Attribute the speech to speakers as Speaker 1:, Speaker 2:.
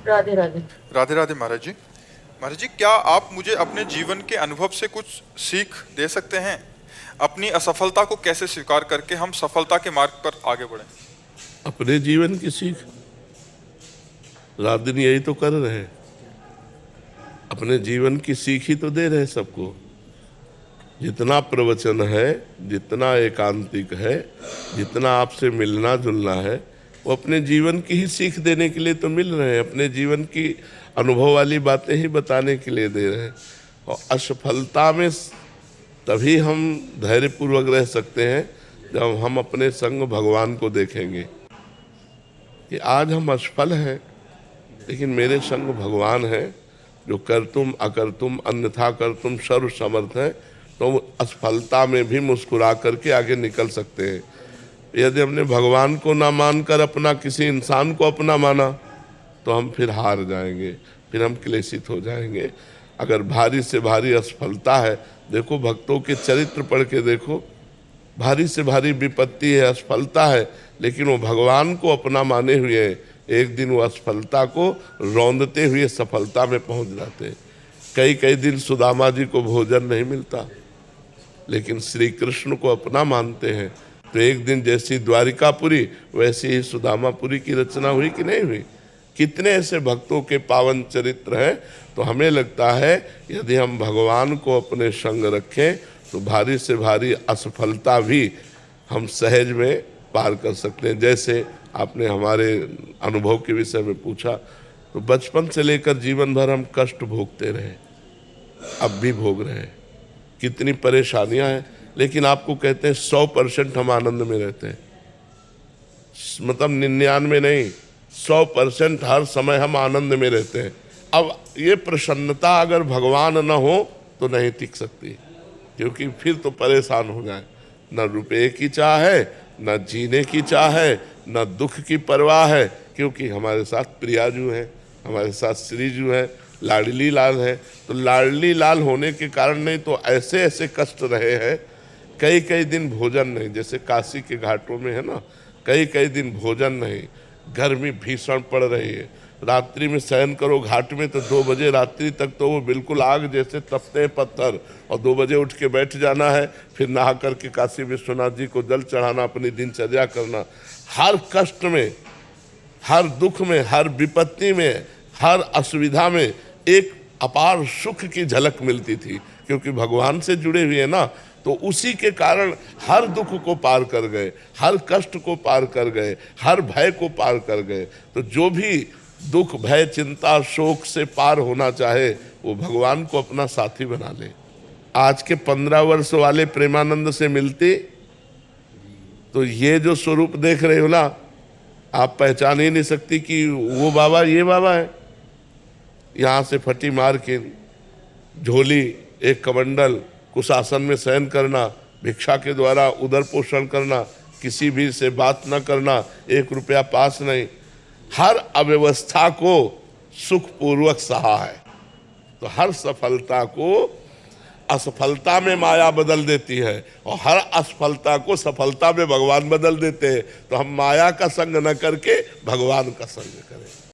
Speaker 1: राधे राधे।
Speaker 2: राधे राधे महाराज जी। महाराज जी, क्या आप मुझे अपने जीवन के अनुभव से कुछ सीख दे सकते हैं? अपनी असफलता को कैसे स्वीकार करके हम सफलता के मार्ग पर आगे बढ़ें?
Speaker 3: अपने जीवन की सीख रात दिन यही तो कर रहे हैं। अपने जीवन की सीख ही तो दे रहे हैं सबको। जितना प्रवचन है, जितना एकांतिक है, जितना आपसे मिलना जुलना है, वो अपने जीवन की ही सीख देने के लिए तो मिल रहे हैं। अपने जीवन की अनुभव वाली बातें ही बताने के लिए दे रहे हैं। और असफलता में तभी हम धैर्यपूर्वक रह सकते हैं जब हम अपने संग भगवान को देखेंगे कि आज हम असफल हैं, लेकिन मेरे संग भगवान है जो करतुम अकर्तुम अन्यथा करतुम सर्व समर्थ है। तो असफलता में भी मुस्कुरा करके आगे निकल सकते हैं। यदि हमने भगवान को ना मानकर अपना किसी इंसान को अपना माना तो हम फिर हार जाएंगे, फिर हम क्लेशित हो जाएंगे। अगर भारी से भारी असफलता है, देखो भक्तों के चरित्र पढ़ के देखो, भारी से भारी विपत्ति है, असफलता है, लेकिन वो भगवान को अपना माने हुए हैं। एक दिन वो असफलता को रौंदते हुए सफलता में पहुंच जाते हैं। कई कई दिन सुदामा जी को भोजन नहीं मिलता, लेकिन श्री कृष्ण को अपना मानते हैं। तो एक दिन जैसी द्वारिकापुरी वैसी ही सुदामापुरी की रचना हुई कि नहीं हुई? कितने ऐसे भक्तों के पावन चरित्र हैं। तो हमें लगता है यदि हम भगवान को अपने संग रखें तो भारी से भारी असफलता भी हम सहज में पार कर सकते हैं। जैसे आपने हमारे अनुभव के विषय में पूछा, तो बचपन से लेकर जीवन भर हम कष्ट भोगते रहे, अब भी भोग रहे हैं। कितनी परेशानियां हैं, लेकिन आपको कहते हैं 100% हम आनंद में रहते हैं। मतलब 99 नहीं, 100% हर समय हम आनंद में रहते हैं। अब ये प्रसन्नता अगर भगवान न हो तो नहीं टिक सकती, क्योंकि फिर तो परेशान हो जाए। न रुपये की चाह है, न जीने की चाह है, न दुख की परवाह है, क्योंकि हमारे साथ प्रियाजू हैं, हमारे साथ श्रीजू हैं, लाडली लाल है। तो लाडली लाल होने के कारण नहीं तो ऐसे ऐसे कष्ट रहे हैं। कई कई दिन भोजन नहीं, जैसे काशी के घाटों में है ना, कई कई दिन भोजन नहीं, गर्मी भीषण पड़ रही है। रात्रि में शयन करो घाट में तो 2 बजे रात्रि तक तो वो बिल्कुल आग जैसे तपते हैं पत्थर, और 2 बजे उठ के बैठ जाना है, फिर नहा करके काशी विश्वनाथ जी को जल चढ़ाना, अपनी दिनचर्या करना। हर कष्ट में, हर दुख में, हर विपत्ति में, हर असुविधा में एक अपार सुख की झलक मिलती थी, क्योंकि भगवान से जुड़े हुए ना। तो उसी के कारण हर दुख को पार कर गए, हर कष्ट को पार कर गए, हर भय को पार कर गए। तो जो भी दुख भय चिंता शोक से पार होना चाहे वो भगवान को अपना साथी बना ले। आज के 15 वर्ष वाले प्रेमानंद से मिलते तो ये जो स्वरूप देख रहे हो ना, आप पहचान ही नहीं सकती कि वो बाबा ये बाबा है। यहाँ से फटी मार के झोली, एक कमंडल, कुशासन में शयन करना, भिक्षा के द्वारा उदर पोषण करना, किसी भी से बात न करना, 1 रुपया पास नहीं, हर अव्यवस्था को सुखपूर्वक सहा है। तो हर सफलता को असफलता में माया बदल देती है, और हर असफलता को सफलता में भगवान बदल देते हैं। तो हम माया का संग न करके भगवान का संग करें।